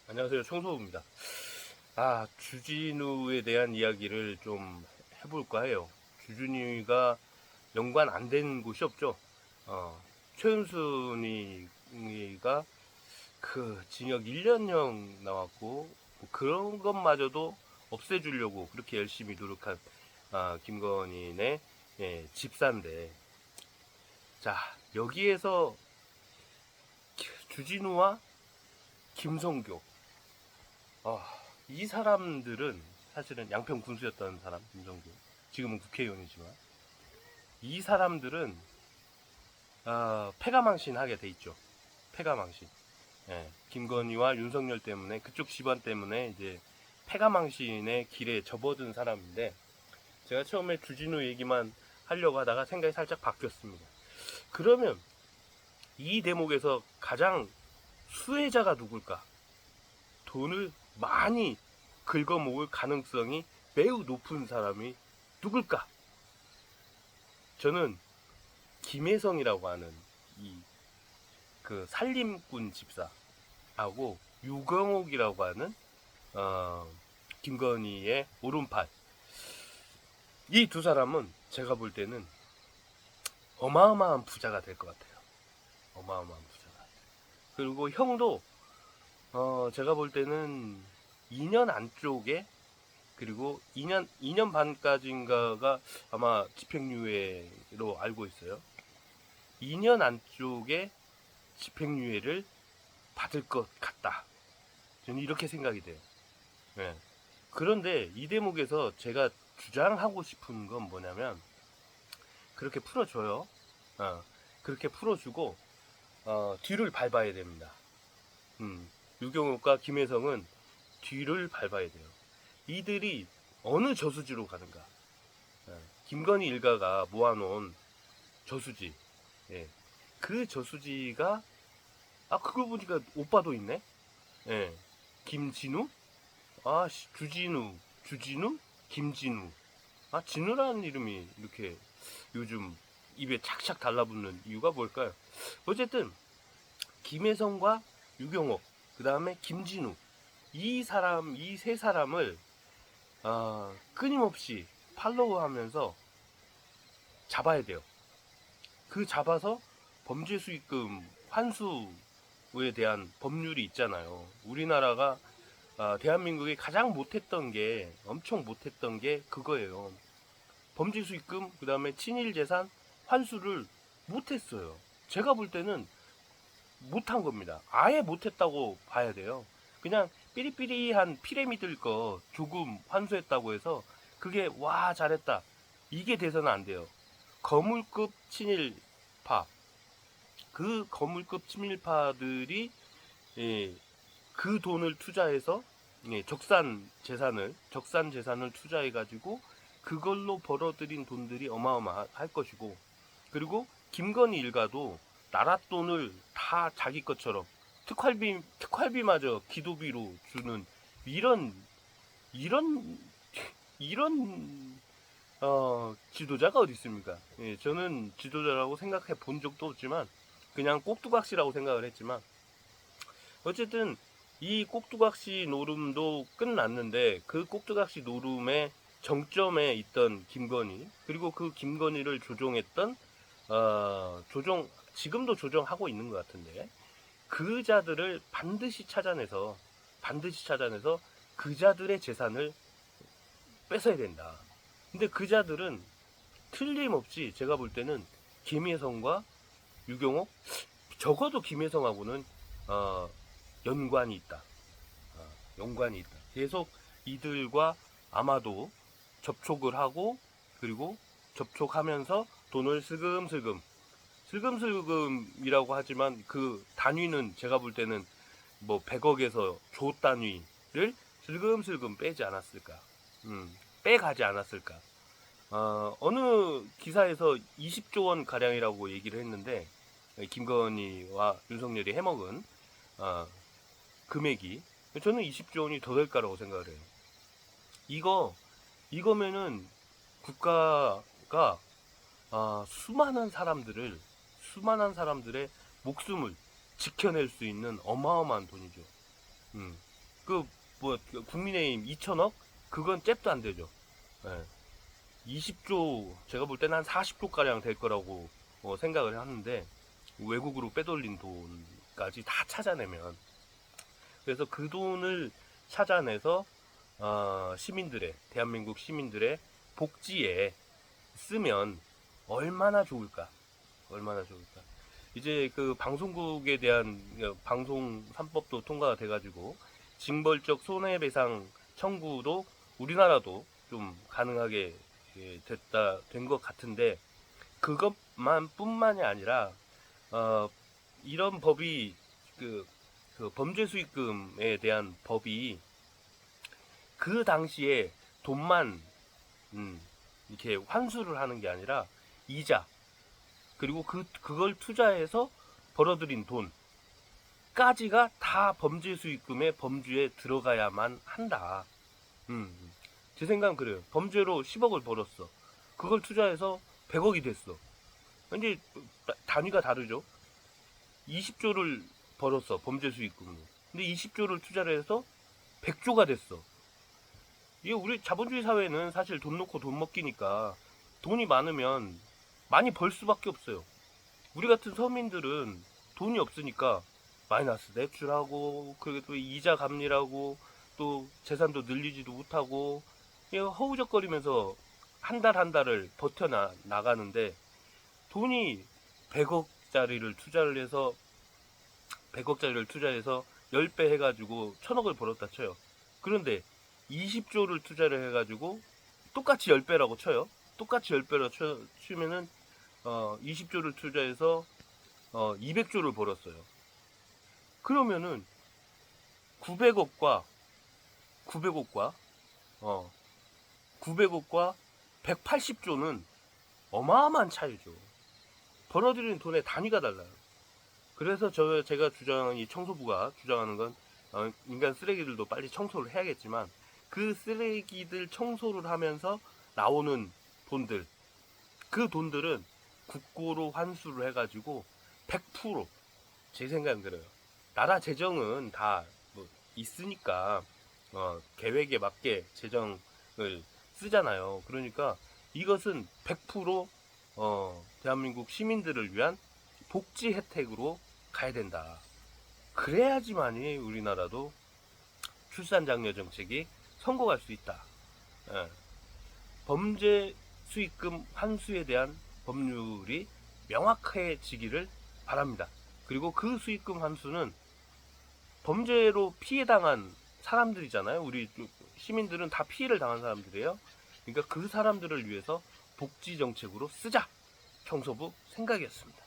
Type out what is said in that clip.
안녕하세요. 청소부입니다. 주진우에 대한 이야기를 좀 해볼까 해요. 주진우가 연관 안 된 곳이 없죠. 최은순이가 그 징역 1년형 나왔고, 뭐 그런 것마저도 없애주려고 그렇게 열심히 노력한 김건희의 집사인데, 자, 여기에서 주진우와 김성교, 이 사람들은 사실은 양평 군수였던 사람, 김성규. 지금은 국회의원이지만. 이 사람들은, 패가망신 하게 돼 있죠. 패가망신. 예, 김건희와 윤석열 때문에, 그쪽 집안 때문에 이제 패가망신의 길에 접어든 사람인데, 제가 처음에 주진우 얘기만 하려고 하다가 생각이 살짝 바뀌었습니다. 그러면 이 대목에서 가장 수혜자가 누굴까? 돈을 많이 긁어모을 가능성이 매우 높은 사람이 누굴까? 저는 김혜성이라고 하는 이 그 살림꾼 집사하고 유경옥이라고 하는 김건희의 오른팔, 이 두 사람은 제가 볼 때는 어마어마한 부자가 될 것 같아요. 어마어마한 부자가. 그리고 형도 제가 볼 때는 2년 안쪽에, 그리고 2년 반까지인가가 아마 집행유예로 알고 있어요. 2년 안쪽에 집행유예를 받을 것 같다. 저는 이렇게 생각이 돼요. 네. 그런데 이 대목에서 제가 주장하고 싶은 건 뭐냐면, 그렇게 풀어줘요. 그렇게 풀어주고, 뒤를 밟아야 됩니다. 유경욱과 김혜성은 뒤를 밟아야 돼요. 이들이 어느 저수지로 가는가? 김건희 일가가 모아놓은 저수지. 예. 그 저수지가, 그걸 보니까 오빠도 있네? 예. 김진우? 주진우? 김진우. 진우라는 이름이 이렇게 요즘 입에 착착 달라붙는 이유가 뭘까요? 어쨌든, 김혜성과 유경옥, 그 다음에 김진우. 이 세 사람을 끊임없이 팔로우하면서 잡아야 돼요. 그 잡아서 범죄 수익금 환수에 대한 법률이 있잖아요. 우리나라가 대한민국이 가장 못했던 게, 엄청 못했던 게 그거예요. 범죄 수익금, 그 다음에 친일 재산 환수를 못했어요. 제가 볼 때는 못한 겁니다. 아예 못했다고 봐야 돼요. 그냥 삐리삐리한 피레미들 거 조금 환수했다고 해서 그게 와 잘했다, 이게 돼서는 안 돼요. 거물급 친일파, 그 거물급 친일파들이 그 돈을 투자해서 적산 재산을 투자해 가지고 그걸로 벌어들인 돈들이 어마어마할 것이고, 그리고 김건희 일가도 나라 돈을 다 자기 것처럼 특활비마저 기도비로 주는 이런 이런 이런 지도자가 어디 있습니까? 저는 지도자라고 생각해 본 적도 없지만 그냥 꼭두각시라고 생각을 했지만, 어쨌든 이 꼭두각시 노름도 끝났는데, 그 꼭두각시 노름의 정점에 있던 김건희, 그리고 그 김건희를 조종했던 지금도 조정하고 있는 것 같은데, 그 자들을 반드시 찾아내서 그 자들의 재산을 뺏어야 된다. 근데 그 자들은 틀림없이 제가 볼 때는 김혜성과 유경옥, 적어도 김혜성하고는 어, 연관이 있다. 연관이 있다. 계속 이들과 아마도 접촉을 하고, 그리고 접촉하면서 돈을 슬금슬금이라고 하지만 그 단위는 제가 볼 때는 뭐 100억에서 조 단위를 슬금슬금 빼지 않았을까? 빼가지 않았을까? 어느 기사에서 20조 원 가량이라고 얘기를 했는데, 김건희와 윤석열이 해먹은 금액이, 저는 20조 원이 더 될 거라고 생각을 해요. 이거면은 국가가 수많은 사람들의 목숨을 지켜낼 수 있는 어마어마한 돈이죠. 음. 국민의힘 2천억? 그건 잽도 안 되죠. 예. 20조, 제가 볼 때는 한 40조 가량 될 거라고 생각을 하는데, 외국으로 빼돌린 돈까지 다 찾아내면, 그래서 그 돈을 찾아내서 시민들의, 대한민국 시민들의 복지에 쓰면 얼마나 좋을까? 얼마나 좋을까? 이제 그 방송국에 대한 방송 3법도 통과가 돼가지고 징벌적 손해배상 청구도 우리나라도 좀 가능하게 된 것 같은데, 그것만 뿐만이 아니라 이런 법이 그 범죄 수익금에 대한 법이 그 당시에 돈만 이렇게 환수를 하는 게 아니라 이자, 그리고 그걸 투자해서 벌어들인 돈까지가 다 범죄 수익금의 범주에 들어가야만 한다. 제 생각은 그래요. 범죄로 10억을 벌었어. 그걸 투자해서 100억이 됐어. 근데 단위가 다르죠. 20조를 벌었어, 범죄 수익금으로. 근데 20조를 투자를 해서 100조가 됐어. 이게 우리 자본주의 사회는 사실 돈 놓고 돈 먹기니까 돈이 많으면 많이 벌 수밖에 없어요. 우리 같은 서민들은 돈이 없으니까 마이너스 대출하고, 그리고 또 이자 감리라고, 또 재산도 늘리지도 못하고, 허우적거리면서 한 달 한 달을 나가는데, 돈이 100억짜리를 투자를 해서 100억짜리를 투자해서 10배 해가지고 1000억을 벌었다 쳐요. 그런데 20조를 투자를 해가지고 똑같이 10배라고 쳐요. 똑같이 10배라고 치면은 20조를 투자해서 200조를 벌었어요. 그러면은 900억과 900억과 900억과 180조는 어마어마한 차이죠. 벌어들이는 돈의 단위가 달라요. 그래서 제가 주장하는, 이 청소부가 주장하는 건 인간 쓰레기들도 빨리 청소를 해야겠지만, 그 쓰레기들 청소를 하면서 나오는 돈들, 그 돈들은 국고로 환수를 해가지고 100%, 제 생각은 그래요. 나라 재정은 다 뭐 있으니까 계획에 맞게 재정을 쓰잖아요. 그러니까 이것은 100% 대한민국 시민들을 위한 복지 혜택으로 가야 된다. 그래야지만이 우리나라도 출산장려 정책이 성공할 수 있다. 예. 범죄 수익금 환수에 대한 법률이 명확해지기를 바랍니다. 그리고 그 수익금 환수는 범죄로 피해당한 사람들이잖아요. 우리 시민들은 다 피해를 당한 사람들이에요. 그러니까 그 사람들을 위해서 복지 정책으로 쓰자. 청소부 생각이었습니다.